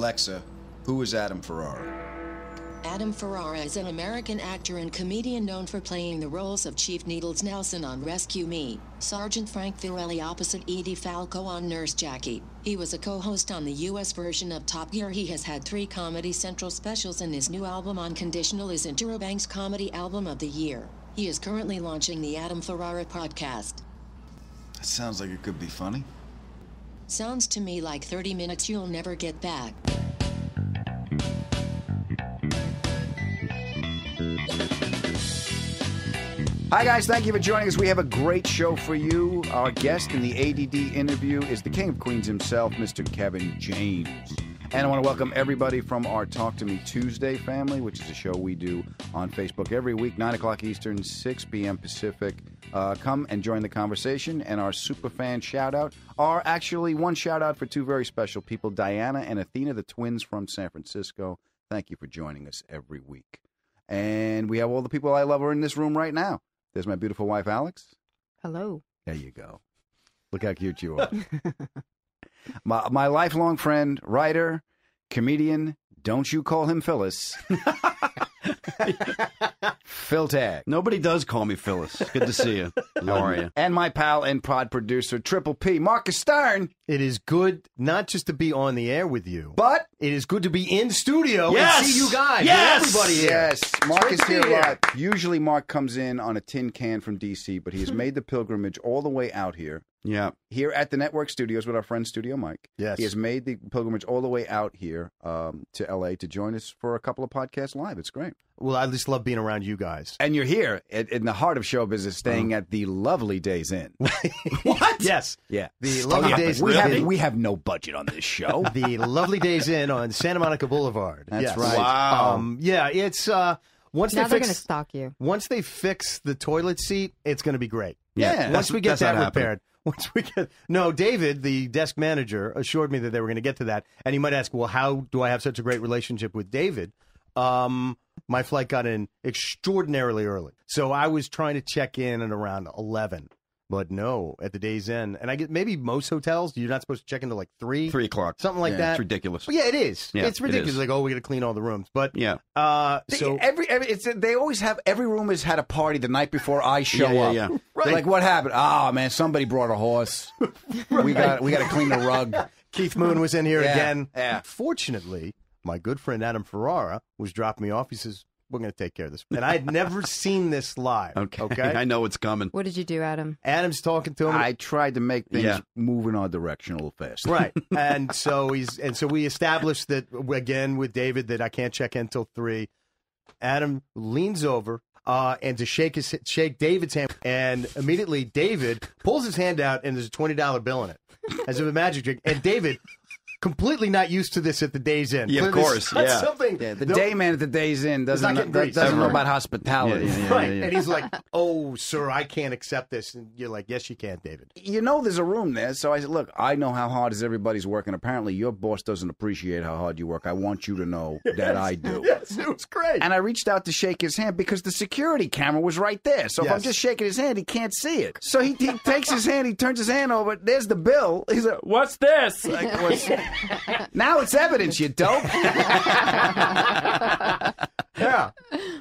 Alexa, who is Adam Ferrara? Adam Ferrara is an American actor and comedian known for playing the roles of Chief Needles Nelson on Rescue Me, Sergeant Frank Fiorelli opposite Edie Falco on Nurse Jackie. He was a co-host on the U.S. version of Top Gear. He has had 3 Comedy Central specials, and his new album Unconditional is Interrobank's Comedy Album of the Year. He is currently launching the Adam Ferrara podcast. That sounds like it could be funny. Sounds to me like 30 minutes you'll never get back. Hi, guys. Thank you for joining us. We have a great show for you. Our guest in the ADD interview is the King of Queens himself, Mr. Kevin James. And I want to welcome everybody from our Talk to Me Tuesday family, which is a show we do on Facebook every week, 9 o'clock Eastern, 6 p.m. Pacific. Come and join the conversation. And our super fan shout-out are actually one shout-out for 2 very special people, Diana and Athena, the twins from San Francisco. Thank you for joining us every week. And we have all the people I love are in this room right now. There's my beautiful wife, Alex. Hello. There you go. Look how cute you are. my lifelong friend, writer, comedian, don't you call him Phyllis. Phil Tagg. Nobody does call me Phyllis. Good to see you. How are you? And my pal and pod producer, Triple P, Marc Stern. It is good not just to be on the air with you, but it is good to be in studio yes! and see you guys. Yes! Everybody here. Yes, Marc is here live. Usually Marc comes in on a tin can from D.C., but he has made the pilgrimage all the way out here. Yeah. Here at the network studios with our friend Studio Mike. Yes. He has made the pilgrimage all the way out here to L.A. to join us for a couple of podcasts live. It's great. Well, I just love being around you guys. And you're here in the heart of show business, staying at the Lovely Days Inn. What? Yes. Yeah. The Lovely Days Inn. We have no budget on this show. The Lovely Days Inn on Santa Monica Boulevard. That's yes. right. Wow. Yeah, it's once Now they they're fix going to stalk you. Once they fix the toilet seat, it's going to be great. Yeah. Once we get that's that not happening. repaired. Once we get David, the desk manager, assured me that they were going to get to that. And you might ask, well, how do I have such a great relationship with David? My flight got in extraordinarily early, so I was trying to check in at around 11. But no, at the Days Inn, and I get maybe most hotels you're not supposed to check into like 3 o'clock, something like that. It's ridiculous. But yeah, it is. Yeah, it's ridiculous. it is. Like, oh, we got to clean all the rooms. But yeah, so they always have every room has had a party the night before I show up. Yeah. Right. Like, what happened? Oh man, somebody brought a horse. Right. We got to clean the rug. Keith Moon was in here again. Yeah. Fortunately, my good friend Adam Ferrara was dropping me off. He says, we're going to take care of this. And I had never seen this live. Okay. I know it's coming. What did you do, Adam? Adam's talking to him. I tried to make things move in our direction a little faster. Right. And so we established that again with David that I can't check in until 3. Adam leans over and to shake David's hand, and immediately David pulls his hand out and there's a $20 bill in it, as if a magic trick. And David, completely not used to this at the Days Inn. Yeah, of course. That's something. Yeah, the day man at the Days Inn doesn't know about hospitality. Right. And he's like, oh, sir, I can't accept this. And you're like, yes, you can, David. You know there's a room there. So I said, look, I know how hard everybody's working. Apparently, your boss doesn't appreciate how hard you work. I want you to know that I do. Yes, it was great. And I reached out to shake his hand because the security camera was right there. So if I'm just shaking his hand, he can't see it. So he takes his hand, he turns his hand over. There's the bill. He's like, what's this? Like, now it's evidence, you dope. Yeah.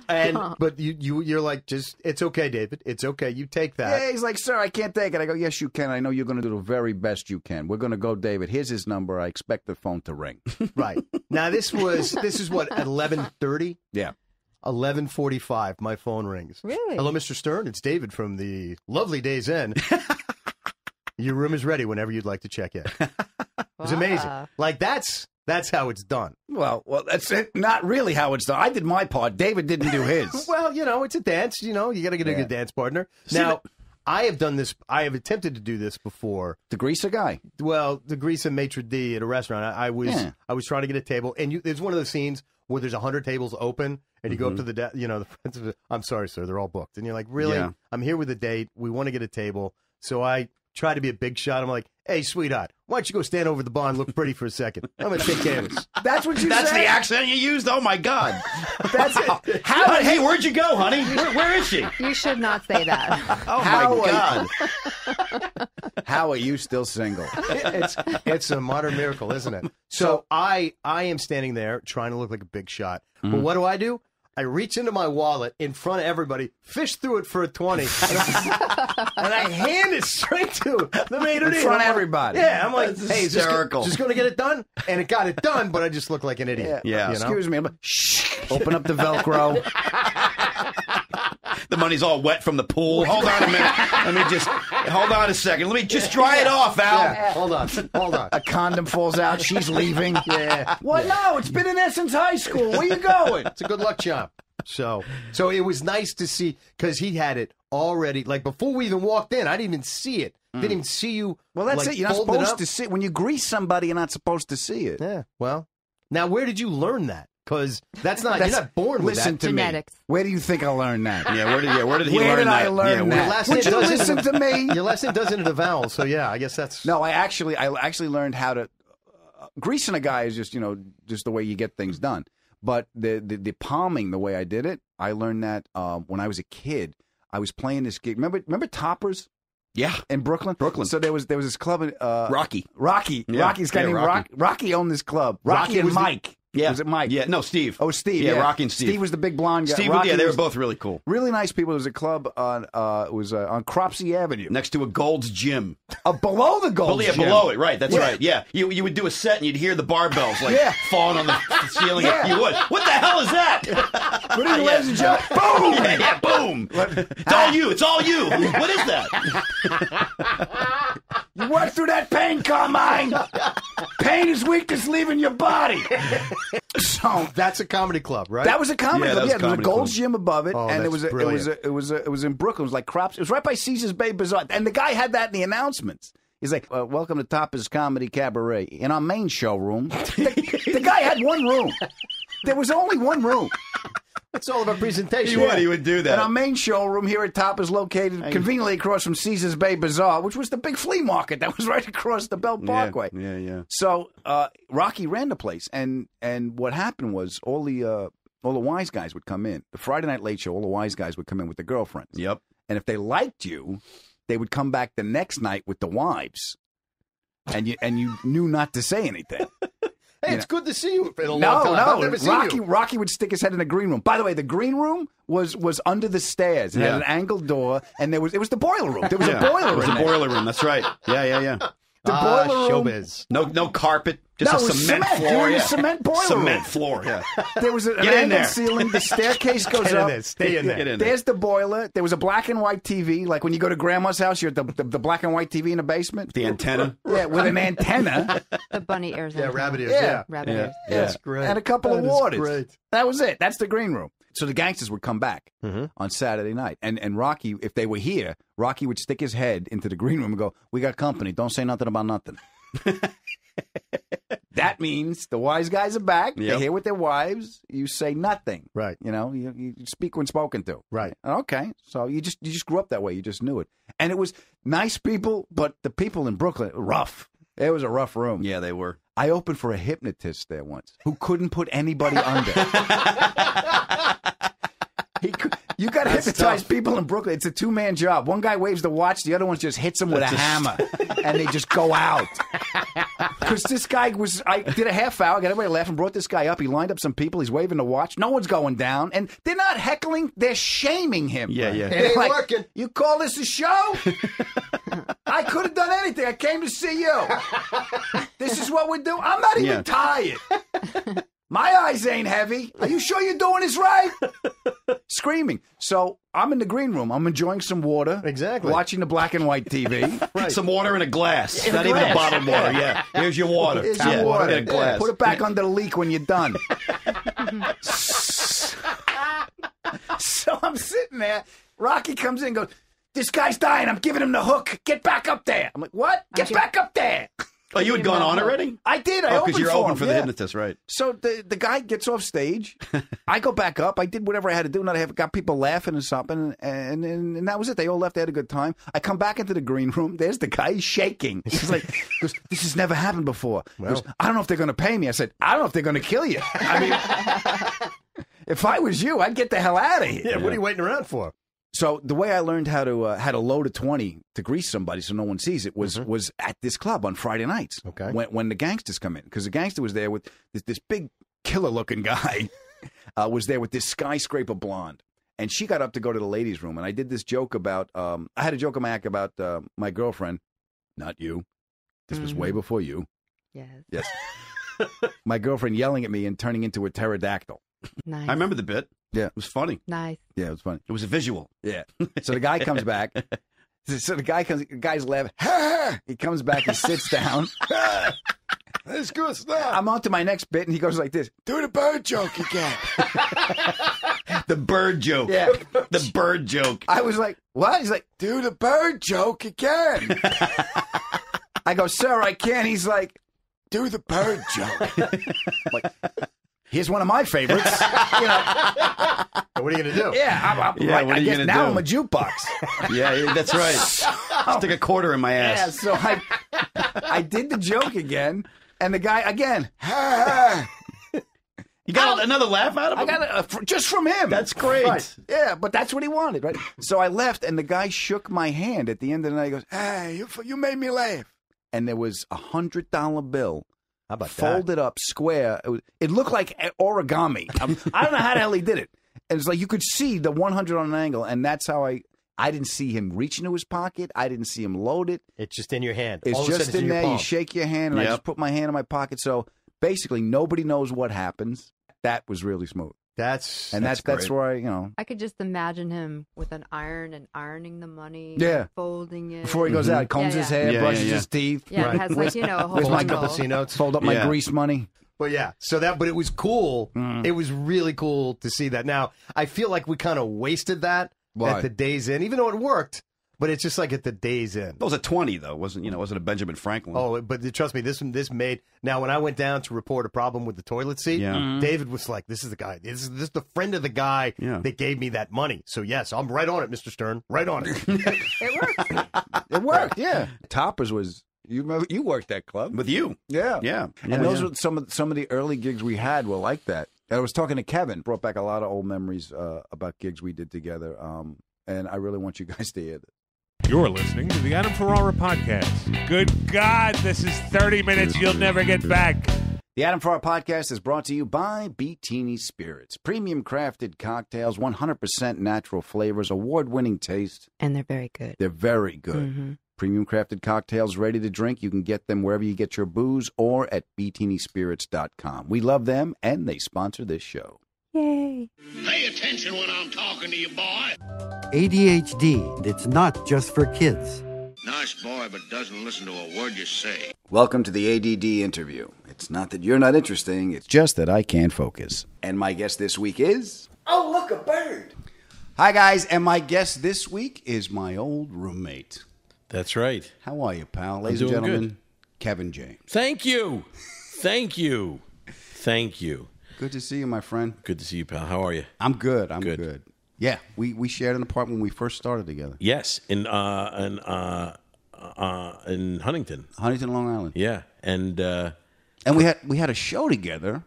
But you're like, it's okay, David. It's okay. You take that. Yeah, he's like, sir, I can't take it. I go, yes, you can. I know you're going to do the very best you can. We're going to go, David. Here's his number. I expect the phone to ring. Right. Now, this is what, at 11:30? Yeah. 11:45, my phone rings. Really? Hello, Mr. Stern. It's David from the Lovely Days Inn. Your room is ready whenever you'd like to check in. It's amazing. Like, that's how it's done. Well, that's not really how it's done. I did my part. David didn't do his. Well, it's a dance. You got to get a good dance partner. Now, I have done this. I have attempted to do this before. The greaser guy? Well, the greaser maitre d' at a restaurant. I was trying to get a table, and there's one of those scenes where there's 100 tables open, and you go up to the friends. I'm sorry, sir, they're all booked, and you're like, really? Yeah. I'm here with a date. We want to get a table, so I try to be a big shot. I'm like, hey, sweetheart, why don't you go stand over the bar and look pretty for a second? I'm going to take care of this. That's what you That's said? the accent you used? Oh, my God. That's it. Hey, where'd you go, honey? Where is she? You should not say that. Oh, my God. How are you still single? It's a modern miracle, isn't it? So I am standing there trying to look like a big shot. But what do? I reach into my wallet in front of everybody, fish through it for a 20, and I hand it straight to the maitre d'. In front of everybody. Yeah, I'm like, hey, is this hysterical. just going to get it done? And it got it done, but I just looked like an idiot. Yeah. You know? Excuse me. I'm like, shh. Open up the Velcro. The money's all wet from the pool. Hold on a minute. Hold on a second. Let me just dry it off, Al. Yeah, hold on. A condom falls out. She's leaving. Yeah. What? No, it's been in there since high school. Where you going? It's a good luck charm. So it was nice to see, because he had it already. Like, before we even walked in, I didn't even see it. Didn't even see you. Well, that's like, it. You're not fold it supposed up. to see. When you grease somebody, you're not supposed to see it. Yeah. Well, now where did you learn that? Because you're not born with Listen that. to Genetics. me. Where do you think I learned that? Yeah, where did he learn that? Where did I learn Your that? last Would name you does listen to me? Your last name does into the vowel, so yeah, I guess that's... No, I actually learned how to... greasing a guy is just, just the way you get things done. But the palming, the way I did it, I learned that when I was a kid. I was playing this gig. Remember Toppers? Yeah. In Brooklyn? Brooklyn. So there was this club in... Rocky. Yeah. Rocky's guy named Rocky. Rocky owned this club. Rocky and Mike. Yeah. Was it Mike? Yeah, no, Steve. Oh, Steve. Yeah, Rocky and Steve. Steve was the big blonde guy. Steve, Rocky they were was both really cool. really nice people. It was a club on on Cropsey Avenue. Next to a Gold's Gym. Below the Gold's Gym. Below it, right. That's right. Yeah. You would do a set and you'd hear the barbells falling on the ceiling. Yeah. You would. What the hell is that? Good evening, ladies and gentlemen. Boom! Yeah, boom. It's all you. It's all you. What is that? You work through that pain, Carmine. Pain is weakness leaving your body. So That's a comedy club, right? that was a comedy club. that was Yeah, there was a comedy Gold's club. Gym above it, Oh, and it that's was brilliant. it was in Brooklyn. It was like Crops. It was right by Caesar's Bay Bazaar, and the guy had that in the announcements. He's like, "Welcome to Topper's Comedy Cabaret." In our main showroom, the guy had one room. There was only one room. It's all about presentation. He would do that. And our main showroom here at Top is located conveniently across from Caesar's Bay Bazaar, which was the big flea market that was right across the Belt Parkway. Yeah. So Rocky ran the place, and what happened was all the wise guys would come in. The Friday Night Late Show, all the wise guys would come in with their girlfriends. Yep. And if they liked you, they would come back the next night with the wives, and you knew not to say anything. Hey, it's good to see you in a long time. I've never seen you. Rocky would stick his head in the green room. By the way, the green room was under the stairs. It had an angled door, and it was the boiler room. There was a boiler room. It was a boiler room. That's right. Yeah. The boiler room. Showbiz. No carpet. Just No, a it was cement cement. floor. Dude, Yeah. a cement boiler Cement room. floor. Yeah. There was an Get in angled there. ceiling. The staircase goes Get in up. there. Stay in there. Get in there. There's the boiler. There was a black and white TV. Like when you go to Grandma's house, you're at the black and white TV in the basement. The antenna. Yeah, with an antenna. The bunny ears. Yeah, rabbit ears. Yeah. Yeah. Rabbit Yeah. ears. That's great. And a couple of That is waters. Great. That was it. That's the green room. So the gangsters would come back on Saturday night. And Rocky, if they were here, Rocky would stick his head into the green room and go, "We got company. Don't say nothing about nothing." That means the wise guys are back. Yep. They're here with their wives. You say nothing. Right. You speak when spoken to. Right. Okay. So you just grew up that way. You just knew it. And it was nice people, but the people in Brooklyn, rough. It was a rough room. Yeah, they were. I opened for a hypnotist there once who couldn't put anybody under. You got to hypnotize people in Brooklyn. It's a two-man job. One guy waves the watch, the other one just hits him with a hammer, and they just go out. Because this guy I did a half hour, got everybody laughing, brought this guy up. He lined up some people. He's waving the watch. No one's going down, and they're not heckling. They're shaming him. Yeah. It ain't working. You call this a show? I could have done anything. I came to see you. This is what we do. I'm not even tired. My eyes ain't heavy. Are you sure you're doing this right? Screaming. So I'm in the green room. I'm enjoying some water. Exactly. Watching the black and white TV. Right. Some water in a glass. In a Not even glass. a bottled water. Yeah. Here's your water. Here's Yeah, your water. in a glass. Put it back under the leak when you're done. So I'm sitting there. Rocky comes in and goes, "This guy's dying. I'm giving him the hook. Get back up there." I'm like, "What? Get back up there." Oh, you had gone on already? I did. I opened because you're for open him. for the Yeah. hypnotist, right? So the guy gets off stage. I go back up. I did whatever I had to do. And I got people laughing and something. And that was it. They all left. They had a good time. I come back into the green room. There's the guy. He's shaking. He's like, "This has never happened before." He goes, "I don't know if they're going to pay me." I said, "I don't know if they're going to kill you." I mean, if I was you, I'd get the hell out of here. Yeah, what are you waiting around for? So the way I learned how to load a 20 to grease somebody so no one sees it was at this club on Friday nights. Okay. When the gangsters come in, because the gangster was there with this big killer looking guy was there with this skyscraper blonde, and she got up to go to the ladies' room, and I did this joke about I had a joke in my act about my girlfriend, not you. This was way before you. Yes. My girlfriend yelling at me and turning into a pterodactyl. Nice. I remember the bit. Yeah. It was funny. Nice. Yeah, it was funny. It was a visual. Yeah. So the guy comes back. So the guy's laughing. He comes back, he sits down. That's good stuff. I'm on to my next bit, and he goes like this. Do the bird joke again. The bird joke. Yeah. The bird joke. I was like, what? He's like, do the bird joke again. I go, sir, I can't. He's like, do the bird joke. I'm like, here's one of my favorites. You know. What are you going to do? Yeah, I guess now I'm a jukebox. Yeah, that's right. Stick a quarter in my ass. Yeah, so I did the joke again, and the guy, again, You got another laugh out of him? I got just from him. That's great. Right. Yeah, but that's what he wanted, right? So I left, and the guy shook my hand at the end of the night. He goes, hey, you made me laugh. And there was $100 bill. How about folded up, square. It looked like origami. I don't know how the hell he did it. And it's like you could see the 100 on an angle, and that's how I didn't see him reach into his pocket. I didn't see him load it. It's just in your hand. It's All of a just sudden, in your there. palm. You shake your hand, and I just put my hand in my pocket. So basically, nobody knows what happens. That was really smooth. That's where I. I could just imagine him with an iron and ironing the money. Yeah. Folding it. Before he goes out, he combs his hair, brushes his teeth. Yeah, it has like, a whole Where's my bundle. fold up my grease money. But yeah, but it was cool. It was really cool to see that. Now, I feel like we kind of wasted that at the Days Inn, even though it worked. But it's just like at the Days Inn. That was a 20 though, wasn't a Benjamin Franklin? Oh, but trust me, this made. Now, when I went down to report a problem with the toilet seat, David was like, "This is the guy. This is the friend of the guy that gave me that money." So yes, I'm right on it, Mr. Stern. Right on it. It worked. It worked. Yeah. Toppers was. You remember you worked that club with you? Yeah. And those were some of the early gigs we had were like that. I was talking to Kevin, brought back a lot of old memories about gigs we did together. And I really want you guys to hear this. You're listening to the Adam Ferrara Podcast. Good God, this is 30 minutes you'll never get back. The Adam Ferrara Podcast is brought to you by Beatini Spirits. Premium crafted cocktails, 100% natural flavors, award-winning taste. And they're very good. They're very good. Mm-hmm. Premium crafted cocktails ready to drink. You can get them wherever you get your booze or at BeatiniSpirits.com. We love them, and they sponsor this show. Yay. Pay attention when I'm talking to you, boy. ADHD, it's not just for kids. Nice boy, but doesn't listen to a word you say. Welcome to the ADD interview. It's not that you're not interesting, it's just that I can't focus. And my guest this week is... Oh, look, a bird! Hi, guys, and my guest this week is my old roommate. That's right. How are you, pal? Ladies and gentlemen, Kevin James. Thank you. Thank you. Thank you. Good to see you, my friend. Good to see you, pal. How are you? I'm good. I'm good. Yeah, we shared an apartment when we first started together. Yes, in Huntington. Huntington, Long Island. Yeah, and we had a show together,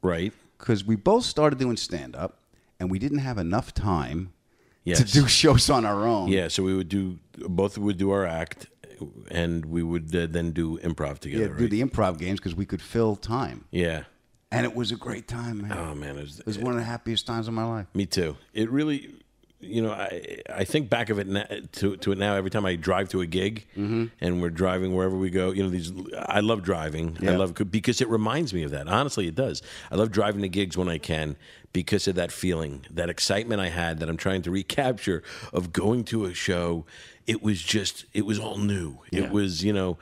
right? Because we both started doing stand up, and we didn't have enough time to do shows on our own. Yeah, so we would both would do our act, and we would then do improv together. Yeah, do the improv games because we could fill time. Yeah. And it was a great time, man. Oh, man. It was one of the happiest times of my life. Me too. It really, I think back of it to it now every time I drive to a gig and we're driving wherever we go. I love driving. Yeah. I love because it reminds me of that. Honestly, it does. I love driving to gigs when I can because of that feeling, that excitement I had that I'm trying to recapture of going to a show. It was all new. Yeah. It was, and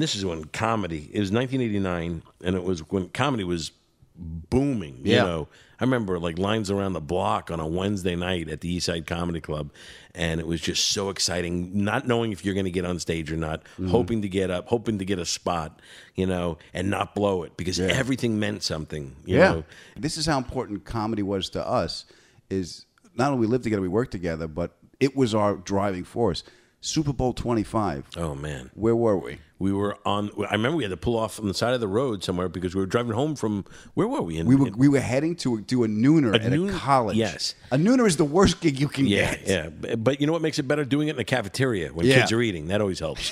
this is when comedy, it was 1989, and it was when comedy was booming. I remember like lines around the block on a Wednesday night at the East Side Comedy Club, and it was just so exciting, not knowing if you're going to get on stage or not, hoping to get up, hoping to get a spot, and not blow it because everything meant something. You know? This is how important comedy was to us, is not only we lived together, we worked together, but it was our driving force. Super Bowl 25. Oh, man. Where were we? We were on. I remember we had to pull off on the side of the road somewhere because we were driving home from. Where were we? We were heading to do a nooner at a college. Yes, a nooner is the worst gig you can get. Yeah, but you know what makes it better? Doing it in a cafeteria when kids are eating. That always helps.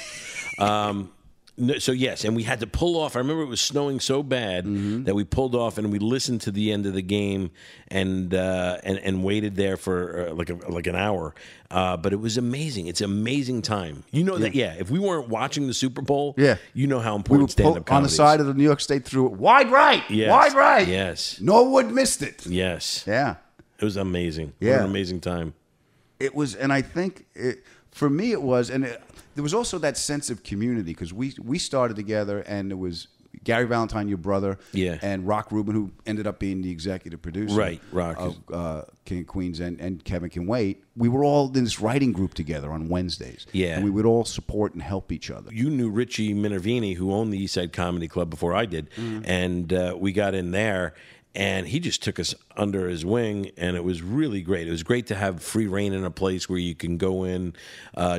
So yes, and we had to pull off. I remember it was snowing so bad that we pulled off and we listened to the end of the game and waited there for like an hour. But it was amazing. It's an amazing time. You know that if we weren't watching the Super Bowl, you know how important stand-up comedy on the side of the New York State through wide right, wide right. Yes, Norwood missed it. Yes, yeah, it was amazing. Yeah, what an amazing time. It was, and I think for me it was, and there was also that sense of community because we started together, and it was Gary Valentine, your brother, and Rock Rubin, who ended up being the executive producer, of King of Queens, and Kevin Can Wait. We were all in this writing group together on Wednesdays, and we would all support and help each other. You knew Richie Minervini, who owned the East Side Comedy Club before I did, and we got in there. And he just took us under his wing, and it was really great. It was great to have free reign in a place where you can go in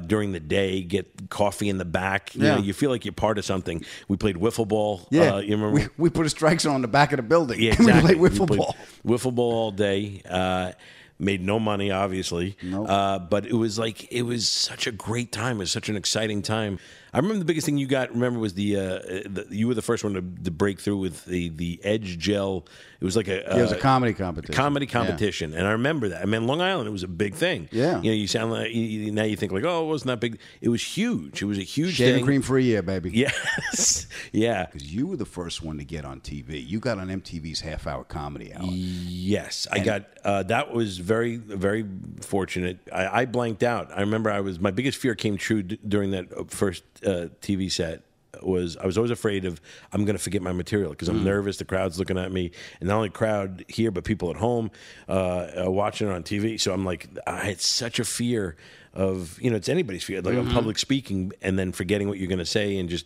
during the day, get coffee in the back. You know, you feel like you're part of something. We played wiffle ball. Yeah, you remember? We put a strike zone on the back of the building. Yeah, exactly. We played wiffle ball. Wiffle ball all day. Made no money, obviously. Nope. But it was such a great time. It was such an exciting time. I remember the biggest thing you got. Remember was you were the first one to break through with the Edge Gel. It was like it was a comedy competition. Comedy competition, and I remember that. I mean, Long Island, it was a big thing. Yeah, you know, you sound like now you think like, oh, it wasn't that big. It was huge. It was a huge Shaving thing. cream for a year, baby. Yes, yeah. Because you were the first one to get on TV. You got on MTV's half-hour comedy hour. Yes, I got. That was very, very fortunate. I blanked out. I remember my biggest fear came true during that first TV set. I was always afraid of I'm going to forget my material because I'm nervous. The crowd's looking at me, and not only crowd here, but people at home watching it on TV. So I'm like, I had such a fear of, you know, it's anybody's fear, like public speaking and then forgetting what you're going to say and just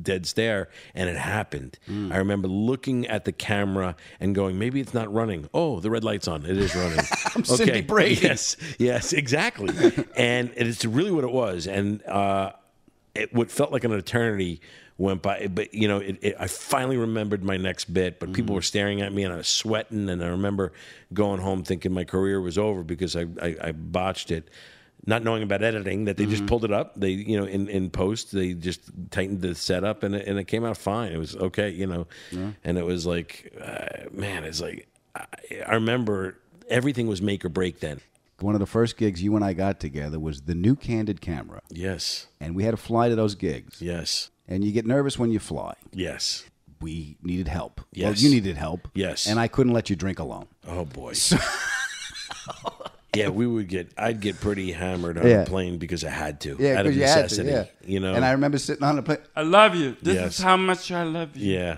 dead stare. And it happened. I remember looking at the camera and going, maybe it's not running. Oh, the red light's on. It is running. I'm Cindy Brady. Yes, exactly. And it's really what it was. And what felt like an eternity went by, but you know, I finally remembered my next bit, but people were staring at me and I was sweating, and I remember going home thinking my career was over because I botched it, not knowing about editing, that they just pulled it up. They, you know, in post, they just tightened the setup and it came out fine. It was okay, you know, and it was like, man, it's like, I remember everything was make or break then. One of the first gigs you and I got together was the new Candid camera. Yes. And we had to fly to those gigs. Yes. And you get nervous when you fly. Yes. We needed help. Yes. Well, you needed help. Yes. And I couldn't let you drink alone. Oh, boy. Yeah, I'd get pretty hammered on a plane because I had to. Yeah, out of necessity. Had to, you know. And I remember sitting on the plane. I love you. This is how much I love you. Yeah.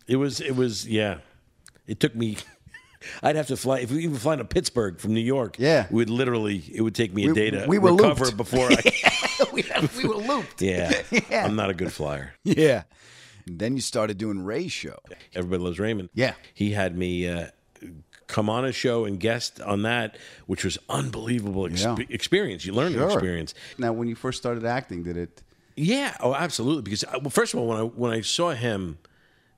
It was, it took me... I'd have to fly, if we even fly to Pittsburgh from New York, it would take me a day to recover looped. Before I... we were looped. Yeah. I'm not a good flyer. Yeah. And then you started doing Ray's show. Everybody Loves Raymond. Yeah. He had me come on a show and guest on that, which was unbelievable experience. You learn an experience. Now, when you first started acting, did it... Yeah. Oh, absolutely. Because, first of all, when I saw him...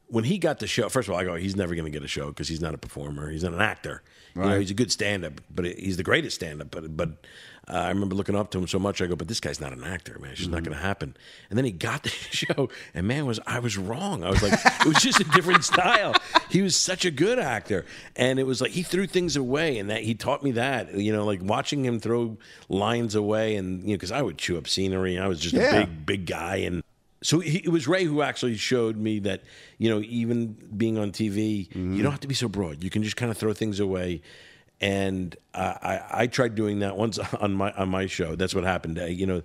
When he got the show, first of all, I go, he's never going to get a show because he's not a performer. He's not an actor. Right. You know, he's a good stand-up, but he's the greatest stand-up. But I remember looking up to him so much, I go, but this guy's not an actor, man. It's just not going to happen. And then he got the show, and man, I was wrong. I was like, it was just a different style. He was such a good actor. And it was like he threw things away, and that he taught me that, you know, like watching him throw lines away, and, you know, because I would chew up scenery. I was just a big guy, and so it was Ray who actually showed me that, you know, even being on TV, you don't have to be so broad. You can just kind of throw things away. And I tried doing that once on my show. That's what happened. You know,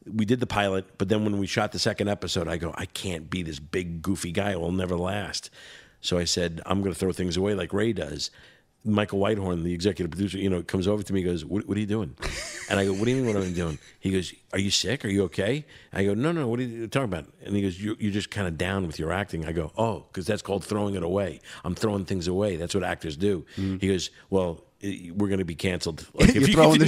we did the pilot, but then when we shot the second episode, I go, I can't be this big goofy guy. It will never last. So I said, I'm going to throw things away like Ray does. Michael Whitehorn, the executive producer, you know, comes over to me and goes, what are you doing? And I go, what do you mean what am I doing? He goes, are you sick? Are you okay? I go, no, what are you talking about? And he goes, you're just kind of down with your acting. I go, oh, because that's called throwing it away. I'm throwing things away. That's what actors do. He goes, well, we're going to be canceled. Like, You're throwing the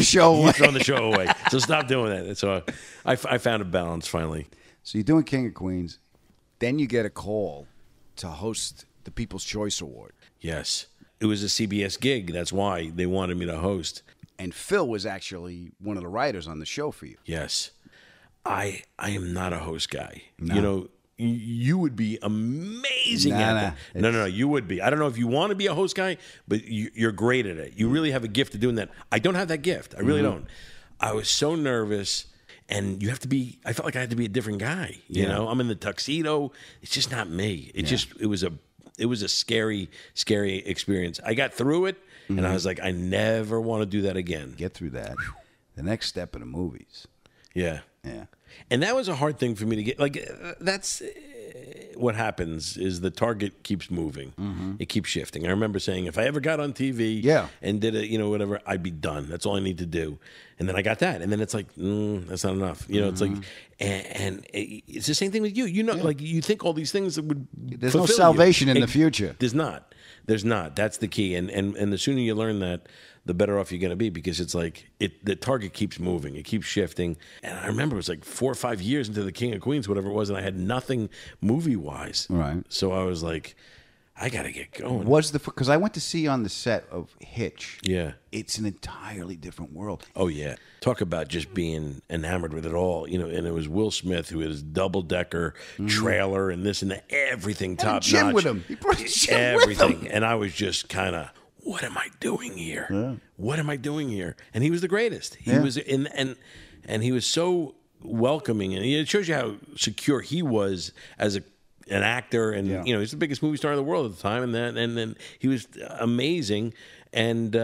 show away. You're throwing the show away. So stop doing that. And so I found a balance finally. So you're doing King of Queens. Then you get a call to host the People's Choice Award. Yes. It was a CBS gig. That's why they wanted me to host. And Phil was actually one of the writers on the show for you. Yes. I am not a host guy. No. You know, you would be amazing at that. No, you would be. I don't know if you want to be a host guy, but you're great at it. You really have a gift of doing that. I don't have that gift. I really don't. I was so nervous. And you have to be. I felt like I had to be a different guy. You know, I'm in the tuxedo. It's just not me. It was a scary experience. I got through it, and I was like, I never want to do that again. Get through that. The next step in the movies. Yeah. And that was a hard thing for me to get. Like that's what happens is the target keeps moving. It keeps shifting. I remember saying if I ever got on TV and did it, whatever, I'd be done. That's all I need to do. And then I got that. And then it's like, that's not enough. It's like, and it's the same thing with you. Like you think all these things that would There's no salvation in the future. There's not. That's the key. And the sooner you learn that, the better off you're going to be, because it's like the target keeps moving. It keeps shifting. And I remember it was like 4 or 5 years into the King of Queens, whatever it was, and I had nothing movie-wise. Right. So I was like, I got to get going. Because I went to see on the set of Hitch. Yeah. It's an entirely different world. Oh, yeah. Talk about just being enamored with it all. And it was Will Smith, who had his double-decker trailer and this and that, everything top-notch. Jim with him. He brought Jim everything. with him. And I was just kind of, what am I doing here? What am I doing here? And he was the greatest. He was and he was so welcoming, and it shows you how secure he was as an actor, and he's the biggest movie star in the world at the time, and then he was amazing, and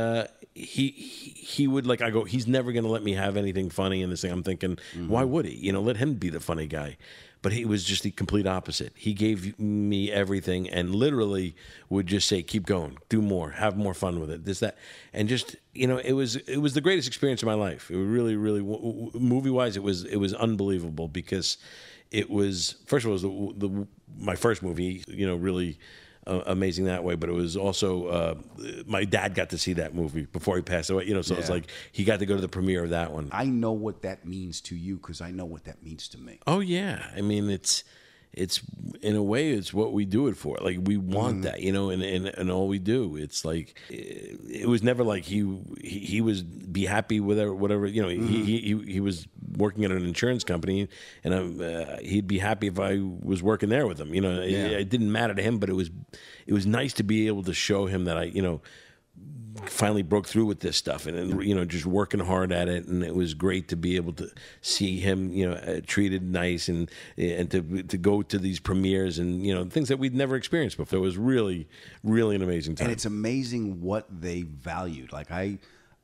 he would I go, he's never going to let me have anything funny in this thing. I'm thinking, why would he? Let him be the funny guy. But he was just the complete opposite. He gave me everything and literally would just say, keep going, do more, have more fun with it, this, that. And just, it was the greatest experience of my life. It really, really, movie-wise, it was unbelievable, because it was, first of all, it was my first movie, really amazing that way. But it was also, my dad got to see that movie before he passed away, so it's like he got to go to the premiere of that one. I know what that means to you because I know what that means to me. Oh, yeah. I mean, it's in a way, it's what we do it for. Like, we want that, and all we do. It's like, it was never like he was be happy with whatever, he was working at an insurance company, and he'd be happy if I was working there with him. It didn't matter to him, but it was nice to be able to show him that I, finally broke through with this stuff, and just working hard at it, and it was great to be able to see him treated nice, and to go to these premieres and things that we'd never experienced before. It was really, really an amazing time. And it's amazing what they valued. Like I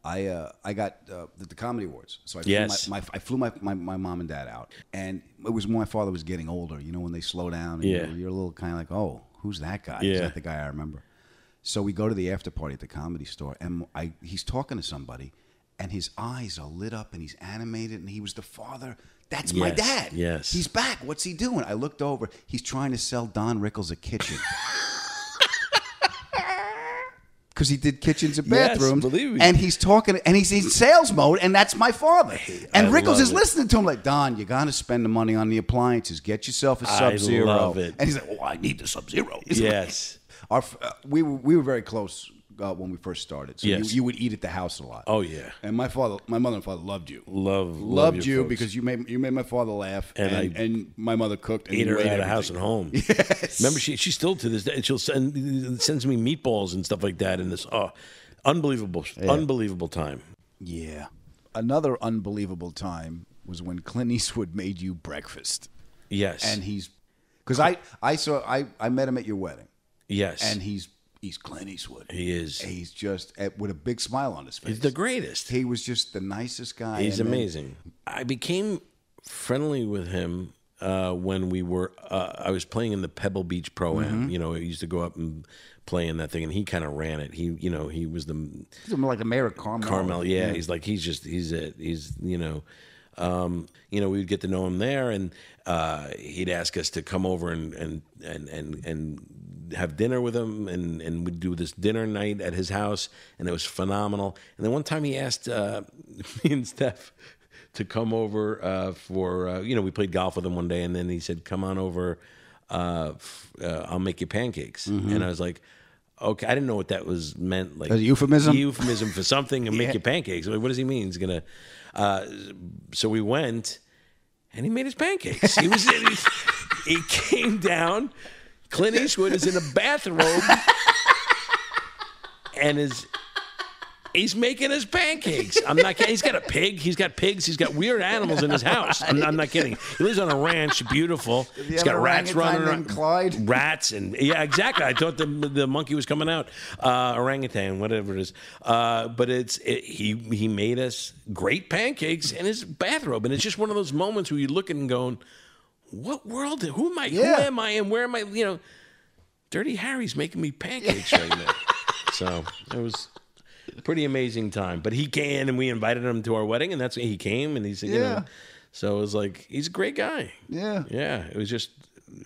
got the Comedy Awards, so I flew my mom and dad out, and it was when my father was getting older. When they slow down, and you're a little kind of like, oh, who's that guy? Is that the guy I remember? So we go to the after party at the Comedy Store, and he's talking to somebody, and his eyes are lit up, and he's animated, and he was the father. That's my dad. Yes. He's back. What's he doing? I looked over. He's trying to sell Don Rickles a kitchen. Because he did kitchens and bathrooms. Yes, believe me. And he's talking, and he's in sales mode, and that's my father. And Rickles is listening to him like, Don, you got to spend the money on the appliances. Get yourself a Sub-Zero. I love it. And he's like, oh, I need the Sub-Zero. Yes. We were very close when we first started. So you would eat at the house a lot. Oh yeah. And my mother and father loved you. Loved you folks. because you made my father laugh, and my mother cooked. And ate her out everything. of house and home. Yes. Remember, she still to this day sends me meatballs and stuff like that. And this unbelievable time. Yeah. Another unbelievable time was when Clint Eastwood made you breakfast. Yes. And because I met him at your wedding. Yes. And he's Clint Eastwood. He is. He's just with a big smile on his face. He's the greatest. He was just the nicest guy. He's amazing. I became friendly with him when we were. I was playing in the Pebble Beach Pro-Am. I used to go up and play in that thing, and he kind of ran it. He was he's like the mayor of Carmel. Carmel, yeah. He's it. He's we would get to know him there, and he'd ask us to come over and have dinner with him, and we'd do this dinner night at his house, and it was phenomenal. And then one time he asked me and Steph to come over for, we played golf with him one day, and then he said, come on over, I'll make you pancakes. And I was like, okay, I didn't know what that was meant. Like a euphemism? Euphemism for something, and make you pancakes. Like, what does he mean? He's going to... so we went, and he made his pancakes. He came down. Clint Eastwood is in a bathrobe, and he's making his pancakes. I'm not kidding. He's got a pig. He's got pigs. He's got weird animals in his house. I'm not kidding. He lives on a ranch, beautiful. He's got rats running around. Clyde? Rats and yeah, exactly. I thought the monkey was coming out. Orangutan, whatever it is. But he made us great pancakes in his bathrobe, and it's just one of those moments where you look and going, what world? Who am I? Who am I? And where am I? Dirty Harry's making me pancakes right now. So it was pretty amazing time. But he came, and we invited him to our wedding, and he came, and he said, so it was like, he's a great guy. Yeah. Yeah. It was just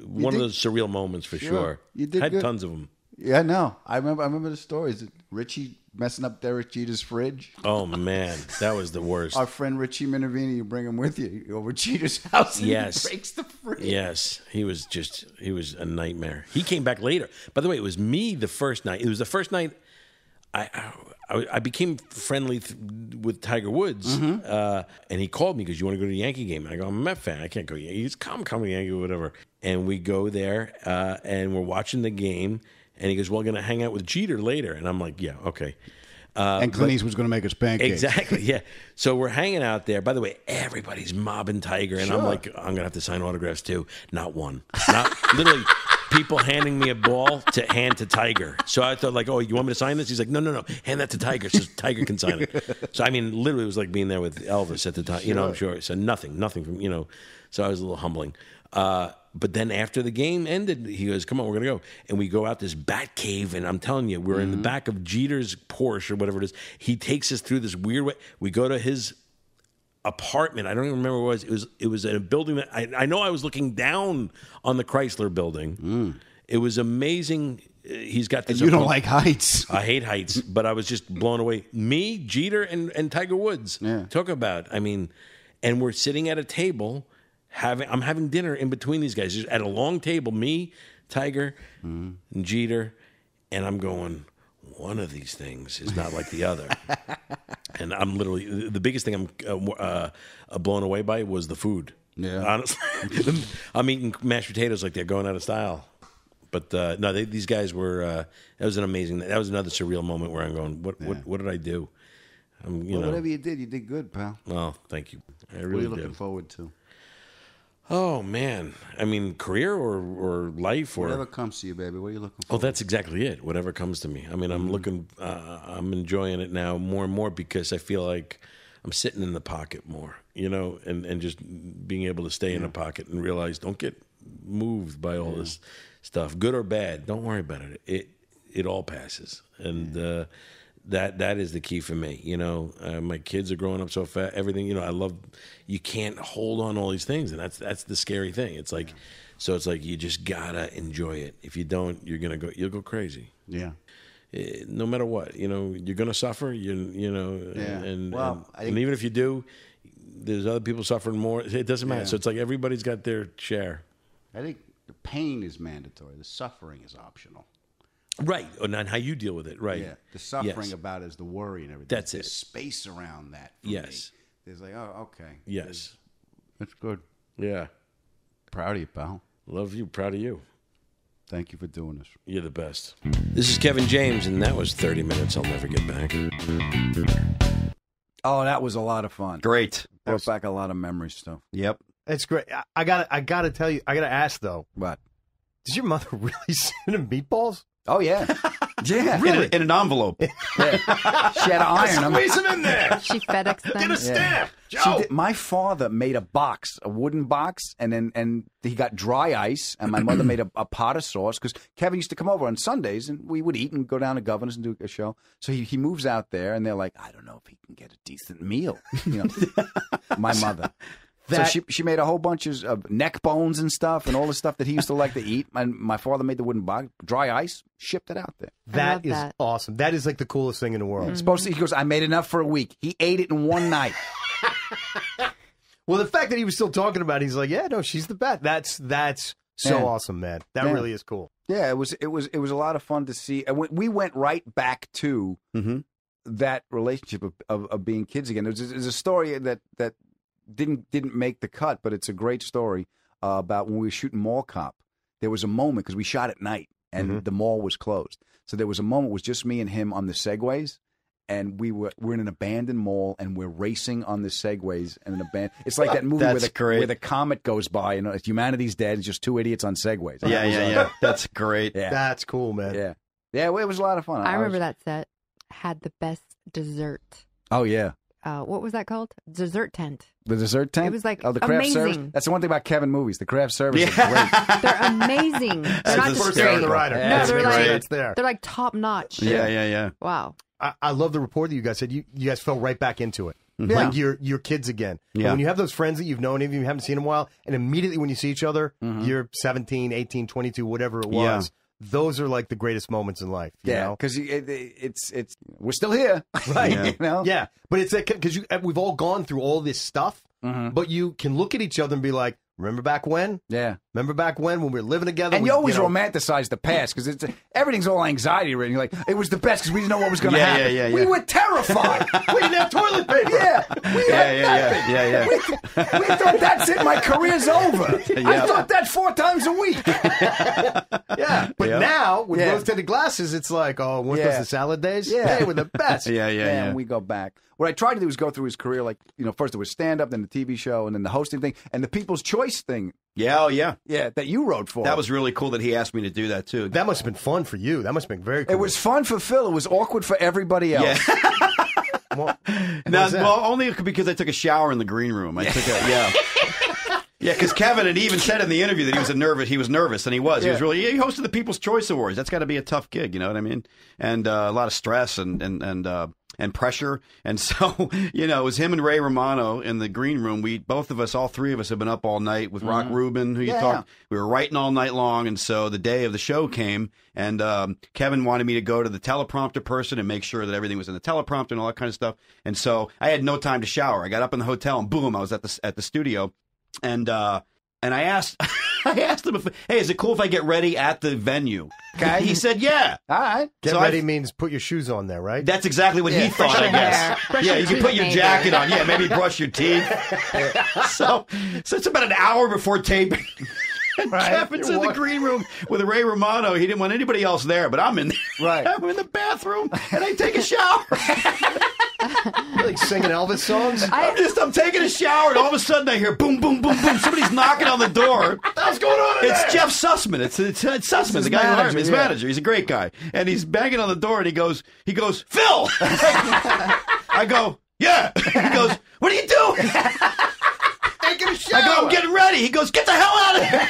one of those surreal moments for sure. You did Had good. tons of them. Yeah, no. I remember the stories. Richie messing up Derek Jeter's fridge. Oh, man. That was the worst. Our friend Richie Minervini, you bring him with you. You go over Jeter's house and he breaks the fridge. Yes. He was a nightmare. He came back later. By the way, it was me the first night. It was the first night I became friendly with Tiger Woods, and he called me because you want to go to the Yankee game. And I go, I'm a Met fan. I can't go. He's come to Yankee or whatever. And we go there, and we're watching the game. And he goes, well, I'm going to hang out with Jeter later. And I'm like, yeah, okay. And Clint Eastwood's going to make us pancakes. Exactly, yeah. So we're hanging out there. By the way, everybody's mobbing Tiger. And I'm like, I'm going to have to sign autographs too. Not one. Not literally people handing me a ball to hand to Tiger. So I thought, like, oh, you want me to sign this? He's like, no. Hand that to Tiger so Tiger can sign it. So, I mean, literally it was like being there with Elvis at the time. I'm sure. So nothing from, so I was a little humbling. But then after the game ended, he goes, come on, we're going to go. And we go out this bat cave, and I'm telling you, we're in the back of Jeter's Porsche or whatever it is. He takes us through this weird way. We go to his apartment. I don't even remember what it was. It was in a building that I know I was looking down on the Chrysler building. It was amazing. He's got this. And you don't like heights. I hate heights, but I was just blown away. Me, Jeter, and Tiger Woods. Yeah. Talk about, and we're sitting at a table. I'm having dinner in between these guys, just at a long table, me, Tiger, and Jeter, and I'm going, one of these things is not like the other. And I'm literally, the biggest thing I'm blown away by was the food. Yeah. Honestly. I'm eating mashed potatoes like they're going out of style. But no, these guys were, that was another surreal moment where I'm going, what did I do? Whatever you did good, pal. Well, thank you. I really did. What are you looking forward to? Oh, man. Career or life or... Whatever comes to you, baby. What are you looking for? Oh, that's exactly it. Whatever comes to me. I'm looking... I'm enjoying it now more and more because I feel like I'm sitting in the pocket more, and just being able to stay in the pocket and realize don't get moved by all this stuff. Good or bad, don't worry about it. It all passes. And... That is the key for me. My kids are growing up so fast. Everything, I love. You can't hold on to all these things, and that's the scary thing. It's like, so it's like you just gotta enjoy it. If you don't, you'll go crazy. Yeah. No matter what, you're gonna suffer. And even if you do, there's other people suffering more. It doesn't matter. So it's like everybody's got their share. I think the pain is mandatory. The suffering is optional. Right, and how you deal with it, right? Yeah, the suffering about it is the worry and everything. That's There's it. Space around that. For me. There's like, oh, okay. Yes, that's good. Yeah, proud of you, pal. Love you, proud of you. Thank you for doing this. You're the best. This is Kevin James, and that was 30 minutes. I'll never get back. Oh, that was a lot of fun. Great. Brought back a lot of memories stuff. Yep, it's great. I gotta tell you. I gotta ask though. What? Did your mother really send him meatballs? Oh, yeah. Yeah. Really? In an envelope. Yeah. She had to iron them. Squeeze them in there. She FedExed them. Get a stamp. Joe. My father made a wooden box, and he got dry ice, and my mother made a pot of sauce, because Kevin used to come over on Sundays, and we would eat and go down to Governor's and do a show. So he moves out there, and they're like, I don't know if he can get a decent meal. My mother. So she made a whole bunch of neck bones and stuff and all the stuff that he used to like to eat. And my father made the wooden box, dry ice, shipped it out there. That is awesome. That is like the coolest thing in the world. Supposed to, he goes, I made enough for a week. He ate it in one night. Well, the fact that he was still talking about it, he's like, yeah, no, she's the best. That's so awesome, man. That really is cool. Yeah, it was a lot of fun to see. And we went right back to that relationship of being kids again. There's a story that didn't make the cut, but it's a great story about when we were shooting Mall Cop. There was a moment, because we shot at night and the mall was closed. So there was a moment, it was just me and him on the Segways, and we're in an abandoned mall and we're racing on the Segways and it's like that movie where the comet goes by and humanity's dead. It's just two idiots on Segways. Yeah. That's great. Yeah. That's cool, man. Yeah. Well, it was a lot of fun. I remember that set had the best dessert. Oh yeah. What was that called? Dessert tent. The dessert tent? It was like the craft amazing. service. That's the one thing about Kevin movies. The craft service is great. They're amazing. They're not just First the rider. No, they're like it's there. They're like top notch. Yeah. Wow. I love the report that you guys said. You guys fell right back into it. Yeah. Like you're kids again. Yeah. And when you have those friends that you've known, even if you haven't seen in a while, and immediately when you see each other, you're 17, 18, 22, whatever it was. Those are like the greatest moments in life. You know? Because it's we're still here, right? You know? Yeah, but it's like because we've all gone through all this stuff, but you can look at each other and be like, "Remember back when? Yeah, remember back when we were living together." And you always romanticize the past because everything's all anxiety ridden. You're like, it was the best because we didn't know what was going to happen. Yeah. We were terrified. We didn't have toilet paper. We had nothing. We thought that's it. My career's over. I thought that 4 times a week. But now with rose-tinted glasses, it's like, oh, weren't those the salad days? Yeah. They were the best. Yeah. And we go back. What I tried to do is go through his career, like, first it was stand-up, then the TV show, and then the hosting thing, and the People's Choice thing. Yeah, that you wrote for. That was really cool that he asked me to do that, too. That must have been fun for you. That must have been very cool. It was fun for Phil. It was awkward for everybody else. Well, only because I took a shower in the green room. Yeah, because Kevin had even said in the interview that he was nervous, and he was. He was really. He hosted the People's Choice Awards. That's got to be a tough gig, you know what I mean? And a lot of stress and pressure. And so, it was him and Ray Romano in the green room. All three of us have been up all night with Rock Rubin, who you talked. We were writing all night long. And so the day of the show came, and Kevin wanted me to go to the teleprompter person and make sure that everything was in the teleprompter and all that kind of stuff. And so I had no time to shower. I got up in the hotel and boom, I was at the studio. And I asked him hey, is it cool if I get ready at the venue? Okay. He said, yeah. All right. Get ready means put your shoes on there, right? That's exactly what he thought, I guess. You can put your jacket on. Yeah, maybe brush your teeth. So it's about an hour before taping. And Kevin's in the green room with Ray Romano. He didn't want anybody else there, but I'm in there. Right. I'm in the bathroom, and I take a shower. You're like singing Elvis songs? I'm taking a shower, and all of a sudden I hear boom, boom, boom, boom. Somebody's knocking on the door. What's going on in there? It's Jeff Sussman. It's Sussman, the guy who hired me, his manager. He's a great guy. And he's banging on the door, and he goes, Phil! I go, yeah. He goes, what are you doing? Taking a shower. I go, I'm getting ready. He goes, get the hell out of here.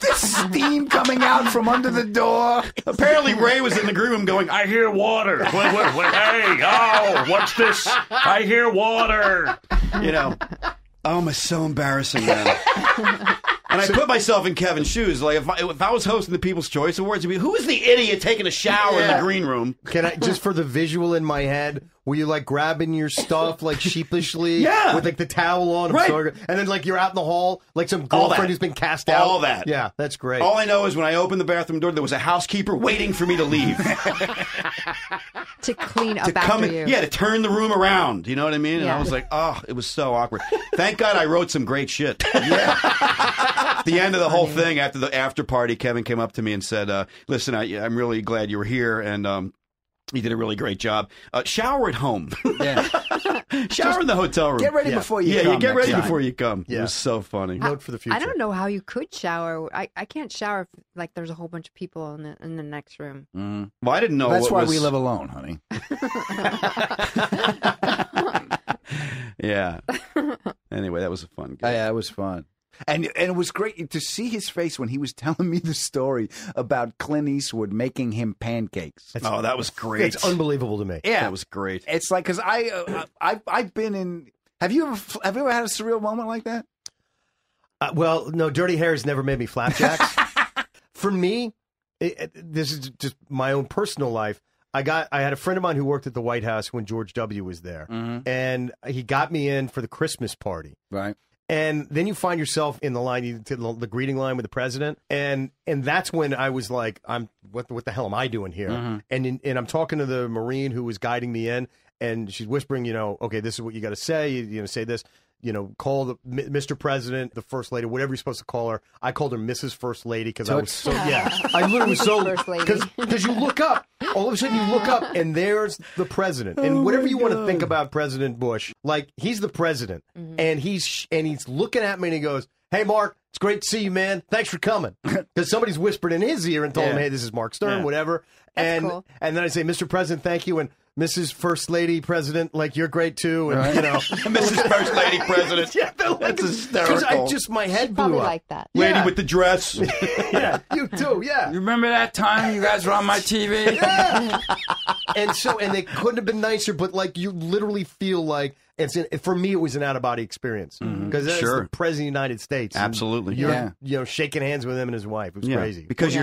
This steam coming out from under the door. Apparently Ray was in the green room going, I hear water. Hey, what's this? I hear water. Oh, it's so embarrassing, man. And I put myself in Kevin's shoes. Like, if I was hosting the People's Choice Awards, it'd be, who is the idiot taking a shower in the green room? Can I, just for the visual in my head, were you like grabbing your stuff like sheepishly? With like the towel on? Right. And then like you're out in the hall, like some girlfriend who's been cast out? All that. Yeah, that's great. All I know is when I opened the bathroom door, there was a housekeeper waiting for me to leave. To clean up after you. Yeah, to turn the room around. You know what I mean? And I was like, oh, it was so awkward. Thank God I wrote some great shit. At the end of the whole thing, after the after party, Kevin came up to me and said, listen, I'm really glad you were here, and you did a really great job. Shower at home. Shower in the hotel room. Get ready before you come. Yeah, you get ready time. before you come. It was so funny. Note for the future. I don't know how you could shower. I can't shower if like there's a whole bunch of people in the next room. Well, I didn't know. That's why we live alone, honey. Yeah. Anyway, that was a fun game. Yeah, it was fun. And it was great to see his face when he was telling me the story about Clint Eastwood making him pancakes. That was great. It's unbelievable to me. Yeah, that was great. It's like, because I've been in Have you ever had a surreal moment like that? Well, no, dirty hair has never made me flapjacks. For me, this is just my own personal life. I had a friend of mine who worked at the White House when George W. was there, and he got me in for the Christmas party. Right. And then you find yourself in the line, to the greeting line with the president, and that's when I was like, what the hell am I doing here? And I'm talking to the Marine who was guiding me in, and she's whispering, okay, this is what you got to say. Say this. Call the Mr. President, the First Lady, whatever you're supposed to call her. I called her Mrs. First Lady because I was so, I literally was so, because you look up, all of a sudden you look up and there's the president. And whatever you want to think about President Bush, like, he's the president, and he's looking at me and he goes, "Hey, Mark, it's great to see you, man. Thanks for coming." Because somebody's whispered in his ear and told him, "Hey, this is Mark Stern," whatever. That's cool. And then I say, "Mr. President, thank you," and Mrs. First Lady President, like, you're great too, and Mrs. First Lady President. That's hysterical. Because my head blew Probably up. like that. Lady with the dress. Yeah, you too. Yeah. You remember that time you guys were on my TV? Yeah. and they couldn't have been nicer, but like, you literally feel like for me, it was an out of body experience because that's the president of the United States. Absolutely. You're shaking hands with him and his wife. It was crazy because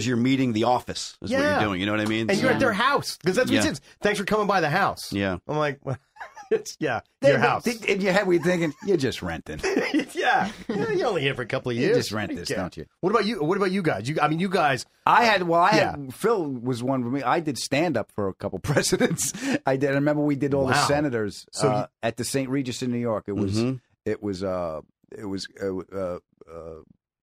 you're meeting the office is what you're doing. You know what I mean? And you're at their house because that's what it is. Thanks for coming by the house. Yeah. I'm like, well, it's your house. In your head, we're thinking you're just renting. Yeah, you're only here for a couple of years. You just rent this, don't you? What about you? What about you guys? You guys. I had Phil was one for me. I did stand up for a couple presidents. I did. I remember we did all the senators at the St. Regis in New York. It was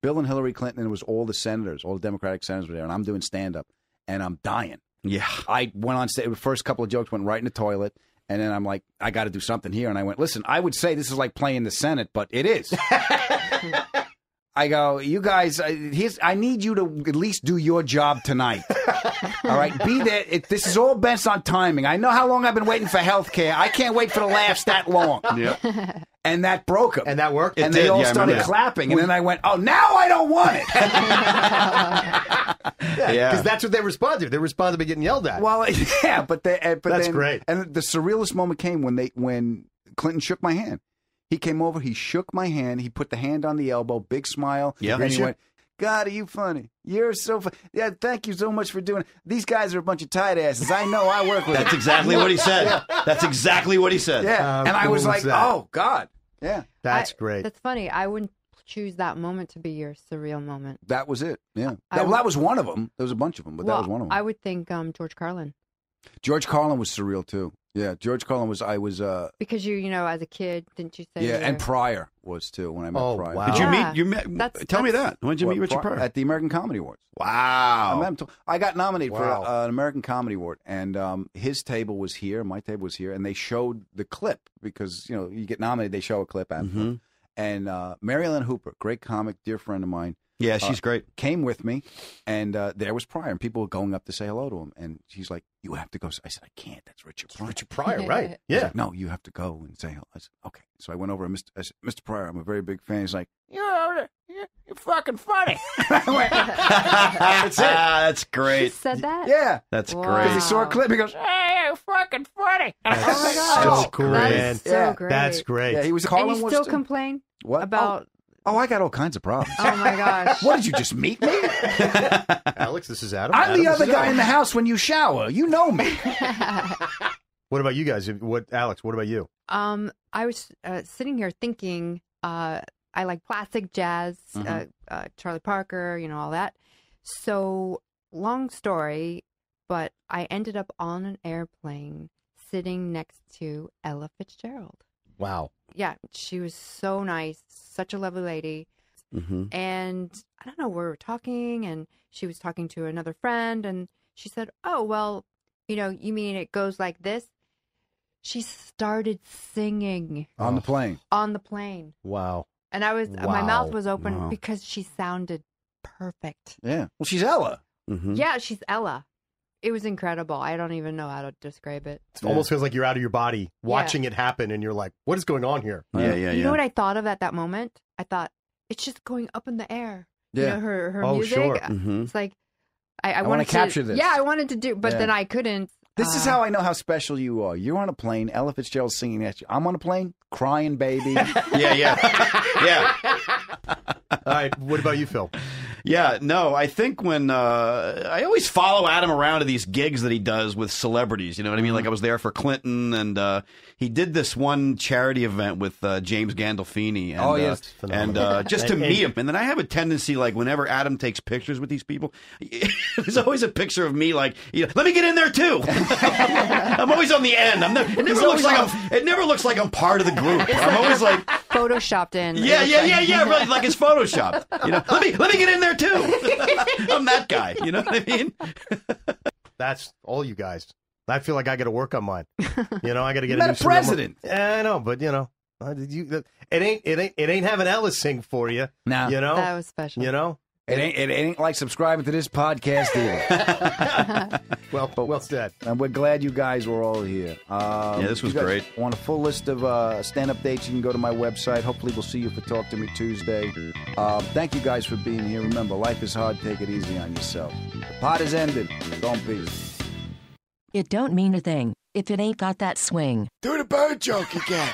Bill and Hillary Clinton. And it was all the senators, all the Democratic senators were there, and I'm doing stand up, and I'm dying. Yeah, I went on stage. The first couple of jokes went right in the toilet. And then I'm like, I got to do something here. And I went, listen, I would say this is like playing the Senate, but it is. I go, you guys, I need you to at least do your job tonight. All right, be there. This is all based on timing. I know how long I've been waiting for health care. I can't wait for the laughs that long. Yeah. And that broke them. And that worked? And they all started clapping. And then I went, oh, now I don't want it. Because that's what they responded to. They responded by getting yelled at. Well, yeah, but that's great. And the surrealist moment came when Clinton shook my hand. He came over, he shook my hand, he put the hand on the elbow, big smile, and he went, God, are you funny? You're so funny. Yeah, thank you so much for doing it. These guys are a bunch of tight asses. I know, I work with them. That's exactly what he said. Yeah. That's exactly what he said. Yeah, and I was like, oh, God. Yeah. That's great. That's funny. I wouldn't choose that moment to be your surreal moment. That was it, yeah. That was one of them. There was a bunch of them, but that was one of them. I would think George Carlin. George Carlin was surreal, too. Yeah, George Carlin was, because you as a kid, didn't you say? Yeah, and Pryor was, too, when I met Pryor. Wow. Did you meet, tell me that. When did you meet Richard Pryor? At the American Comedy Awards. Wow. I got nominated for an American Comedy Award, and his table was here, my table was here, and they showed the clip, because, you get nominated, they show a clip after. And Mary Ellen Hooper, great comic, dear friend of mine. Yeah, she's great. Came with me, and there was Pryor, and people were going up to say hello to him. And she's like, "You have to go." I said, "I can't. That's Richard Pryor." Richard Pryor, right? Yeah. Like, no, you have to go and say hello. I said, "Okay." So I went over, and I said, "Mr. Pryor, I'm a very big fan." He's like, "You're fucking funny." I went, "That's it." That's great. He said that? Yeah. That's great. Because he saw a clip. He goes, "Hey, you're fucking funny." Oh my gosh. So great. That's so great. That's great. Yeah, he was. And you still complain about. Oh, I got all kinds of problems. Oh, my gosh. What, did you just meet me? Alex, this is Adam. I'm the other guy in the house when you shower. You know me. What about you guys? Alex, what about you? I was sitting here thinking I like classic jazz, Charlie Parker, all that. So, long story, but I ended up on an airplane sitting next to Ella Fitzgerald. Wow. Yeah, she was so nice, such a lovely lady. And I don't know, we were talking, and she was talking to another friend, and she said, "Oh, well, you mean it goes like this?" She started singing. On the plane? On the plane. Wow. And my mouth was open because she sounded perfect. Yeah. Well, she's Ella. Yeah, she's Ella. It was incredible. I don't even know how to describe it. It almost feels like you're out of your body watching it happen, and you're like, what is going on here? Yeah. You know what I thought of at that moment? I thought, it's just going up in the air. Yeah. Her Oh, music. sure. It's like, I want to capture this. Yeah, I wanted to do, but then I couldn't. This is how I know how special you are. You're on a plane, Ella Fitzgerald's singing at you. I'm on a plane, crying baby. Yeah. All right, what about you, Phil? Yeah, no, I think when I always follow Adam around to these gigs that he does with celebrities, you know what I mean? Like I was there for Clinton, and he did this one charity event with James Gandolfini. And, just to meet him. And then I have a tendency, like whenever Adam takes pictures with these people, there's always a picture of me like, let me get in there too. I'm always on the end. It never looks like I'm part of the group. I'm always like photoshopped in. Yeah, right. Like it's photoshopped. Let me get in there too. I'm that guy. You know what I mean? That's all you guys. I feel like I got to work on mine. I got to get a new president. Yeah, I know, but it ain't having Ellis sing for you. No, that was special. It ain't like subscribing to this podcast either. Well said. And we're glad you guys were all here. This was great. Want a full list of stand-up dates? You can go to my website. Hopefully, we'll see you for Talk to Me Tuesday. Thank you guys for being here. Remember, life is hard. Take it easy on yourself. The pot is ended. Go in peace. It don't mean a thing if it ain't got that swing. Do the bird joke again.